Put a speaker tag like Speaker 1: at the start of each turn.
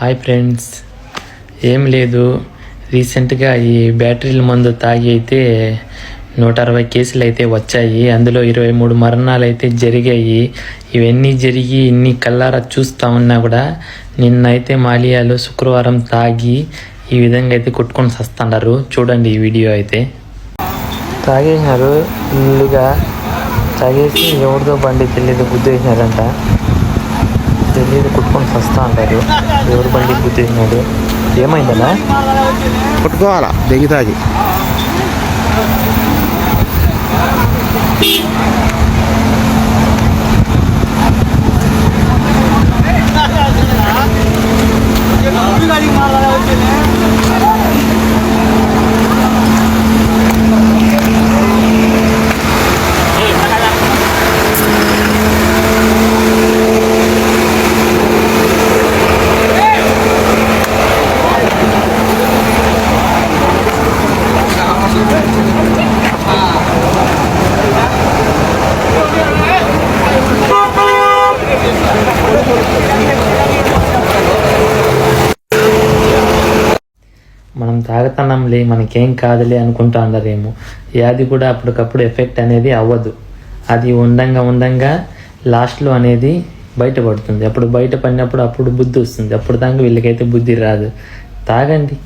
Speaker 1: Hi friends, ఏం లేదు, రీసెంట్గా ఈ బ్యాటరీల మందు తాగి అయితే 160 కేసులు అయితే వచ్చాయి. అందులో 23 మరణాలు అయితే జరిగాయి. ఇవన్నీ జరిగి ఇన్ని కల్లారా చూస్తూ ఉన్నా కూడా నిన్నైతే మాలియాలో శుక్రవారం తాగి ఈ విధంగా అయితే కొట్టుకొని వస్తున్నారు. చూడండి ఈ వీడియో అయితే. తాగేసినారు, ఫుల్గా తాగేసి ఎవరిదో బండి తెలియదు గుద్దేసినారంట. తెలియదు కొట్టుకొని వస్తూ ఉంటారు. ఎవరు బండి గుద్దేసినాడు, ఏమైందనా
Speaker 2: కొట్టుకోవాలా దెగి తాగి.
Speaker 1: మనం తాగుతున్నాంలే, మనకేం కాదులే అనుకుంటా ఉన్నారేమో. అది కూడా అప్పటికప్పుడు ఎఫెక్ట్ అనేది అవ్వదు. అది ఉండంగా లాస్ట్లో అనేది బయటపడుతుంది. అప్పుడు బయట పడినప్పుడు అప్పుడు బుద్ధి వస్తుంది. అప్పుడు దాకా వీళ్ళకైతే బుద్ధి రాదు. తాగండి.